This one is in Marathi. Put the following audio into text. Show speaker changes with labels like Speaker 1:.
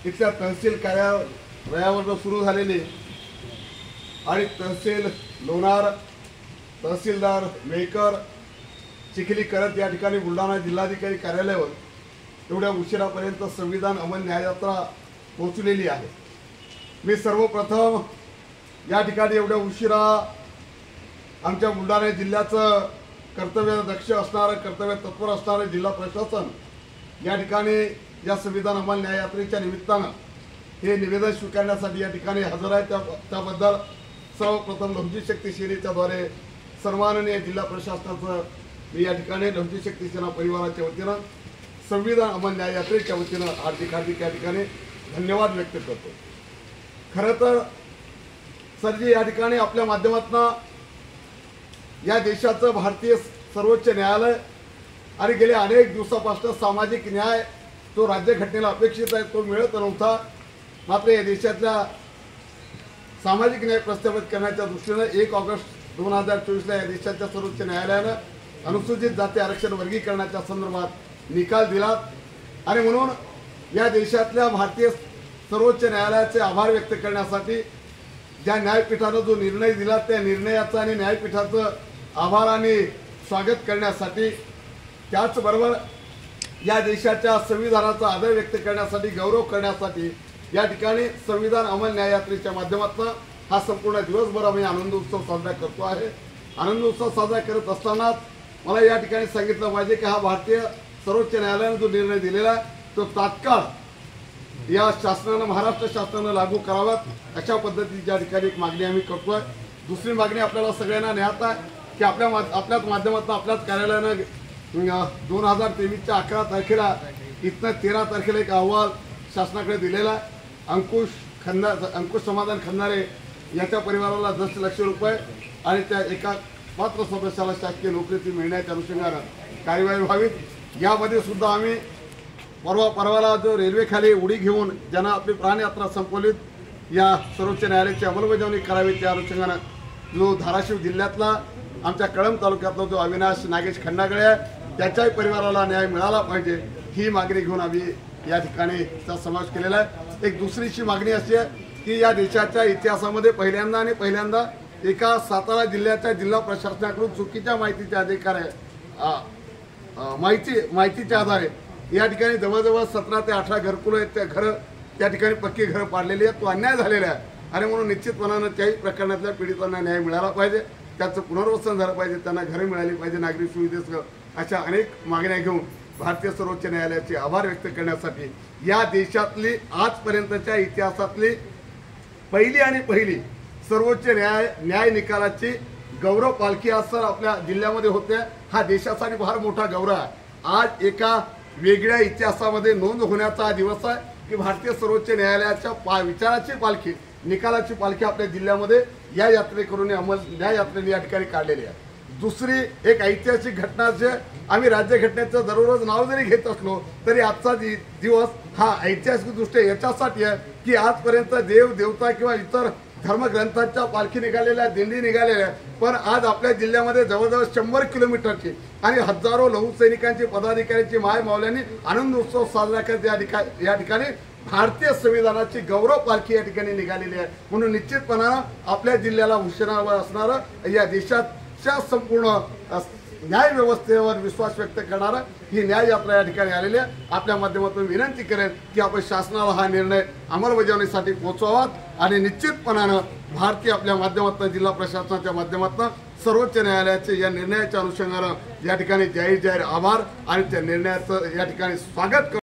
Speaker 1: इथल्या तहसील कार्यालयावर सुरू झालेली आणि तहसील लोणार, तहसीलदार मेकर, चिखली करत या ठिकाणी बुलढाणा जिल्हाधिकारी कार्यालयावर एवढ्या उशिरापर्यंत संविधान अमल न्याययात्रा पोहोचलेली आहे। मी सर्वप्रथम या ठिकाणी एवढ्या उशिरा आमच्या बुलढाणा जिल्ह्याचं कर्तव्यदक्ष असणारं, कर्तव्य तत्पर असणारं जिल्हा प्रशासन या ठिकाणी या संविधान अमल न्याययात्रेच्या निमित्तानं हे निवेदन स्वीकारण्यासाठी या ठिकाणी हजर आहे। त्याबद्दल सर्वप्रथम लहुजी शक्ती सेनेच्याद्वारे सन्माननीय जिल्हा प्रशासनाचं मी या ठिकाणी लहुजी शक्ती सेना परिवाराच्या वतीनं संविधान अमल न्याययात्रेच्या वतीनं हार्दिक या ठिकाणी धन्यवाद व्यक्त करतो। खरं तर सरजी या ठिकाणी आपल्या माध्यमातून या देशाचं भारतीय सर्वोच्च न्यायालय आणि गेल्या अनेक दिवसापासून सामाजिक न्याय तो राज्यघटनेला अपेक्षित आहे तो मिळत नव्हता। मात्र या देशातल्या सामाजिक न्याय प्रस्थापित करण्याच्या दृष्टीने 1 ऑगस्ट 2024 या देशाच्या सर्वोच्च न्यायालयानं अनुसूचित जाती आरक्षण वर्गीकरणाच्या संदर्भात निकाल दिला आणि म्हणून या देशातल्या भारतीय सर्वोच्च न्यायालयाचे आभार व्यक्त करण्यासाठी ज्या न्यायपीठानं जो निर्णय दिला त्या निर्णयाचा आणि न्यायपीठाचं आभार आणि स्वागत करण्यासाठी, त्याचबरोबर या देशाच्या संविधानाचा आदर व्यक्त करण्यासाठी, गौरव करण्यासाठी या ठिकाणी संविधान अमल न्याययात्रेच्या माध्यमातून हा संपूर्ण दिवसभर आम्ही आनंद उत्सव साजरा करतो आहे। आनंद उत्सव साजरा करत असतानाच मला या ठिकाणी सांगितलं पाहिजे की हा भारतीय सर्वोच्च न्यायालयाने जो निर्णय दिलेला तो तात्काळ या शासनानं, महाराष्ट्र शासनानं लागू करावात अशा पद्धतीची या ठिकाणी एक मागणी आम्ही करतोय। दुसरी मागणी आपल्याला सगळ्यांना ज्ञात आहे की आपल्याच माध्यमातून आपल्याच कार्यालयानं 2023च्या 11 तारखेला इथनं 13 तारखेला एक अहवाल शासनाकडे दिलेला आहे। अंकुश समाधान खंदारे याच्या परिवाराला 10 लाख रुपये आणि त्या एका पात्र सदस्याला शासकीय नोकरी मिळण्याच्या अनुषंगानं कार्यवाही व्हावी। यामध्ये सुद्धा आम्ही परवाला जो रेल्वेखाली उडी घेऊन ज्यांना आपली प्राणयात्रा संपवलीत या सर्वोच्च न्यायालयाची अंमलबजावणी करावी त्या अनुषंगानं जो धाराशिव जिल्ह्यातला आमच्या कळंब तालुक्यातला जो अविनाश नागेश खंडागळे आहे त्याच्याही परिवाराला न्याय मिळाला पाहिजे ही मागणी घेऊन आम्ही या ठिकाणी चा समावेश केलेला आहे। एक दुसरीची मागणी अशी आहे की या देशाच्या इतिहासामध्ये पहिल्यांदा एका सातारा जिल्ह्याच्या जिल्हा प्रशासनाकडून चुकीच्या माहितीच्या आधारे या ठिकाणी जवळजवळ 17 ते 18 घरकुलं आहेत, त्या घरं त्या ठिकाणी पक्की घरं पाडलेली आहेत, तो अन्याय झालेला आहे आणि म्हणून निश्चितपणानं त्याही प्रकरणातल्या पीडितांना न्याय मिळाला पाहिजे, त्याचं पुनर्वसन झालं पाहिजे, त्यांना घरं मिळाली पाहिजे, नागरिक सुविधेसह अशा अनेक मागण्या घेऊन भारतीय सर्वोच्च न्यायालयाचे आभार व्यक्त करण्यासाठी या देशातली आजपर्यंतच्या इतिहासातली पहिली सर्वोच्च न्याय निकालाची गौरव पालखी आज सर आपल्या जिल्ह्यामध्ये होते। हा देशासाठी फार मोठा गौरव आहे। आज एका वेगळ्या इतिहासामध्ये नोंद होण्याचा हा दिवस आहे की भारतीय सर्वोच्च न्यायालयाच्या विचाराची पालखी, निकालाची पालखी आपल्या जिल्ह्यामध्ये या यात्रेकरूंनी अमल न्याययात्रेने या ठिकाणी काढलेली आहे। दुसरी एक ऐतिहासिक घटना जे आम्ही राज्यघटनेचं दररोज नाव जरी घेत असलो तरी आजचा दिवस हा ऐतिहासिकदृष्ट्या याच्यासाठी आहे की आजपर्यंत देव देवता किंवा इतर धर्मग्रंथांच्या पालखी निघालेल्या, दिंडी निघालेल्या, पण आज आपल्या जिल्ह्यामध्ये जवळजवळ 100 किलोमीटरची आणि हजारो लहू सैनिकांची, पदाधिकाऱ्यांची, माय मावल्यांनी आनंद उत्सव साजरा करत या ठिकाणी भारतीय संविधानाची गौरव पालखी या ठिकाणी निघालेली आहे। म्हणून निश्चितपणानं आपल्या जिल्ह्याला हुशार असणारं या देशाच्या संपूर्ण न्याय व्यवस्थेवर विश्वास व्यक्त करणारं ही न्याय यात्रा या ठिकाणी आलेली आहे। आपल्या माध्यमातून विनंती करेन की आपण शासनाला हा निर्णय अंमलबजावणीसाठी पोहोचवावा आणि निश्चितपणानं भारतीय आपल्या माध्यमातून, जिल्हा प्रशासनाच्या माध्यमातून सर्वोच्च न्यायालयाचे या निर्णयाच्या अनुषंगानं या ठिकाणी जाहीर आभार आणि त्या निर्णयाचं या ठिकाणी स्वागत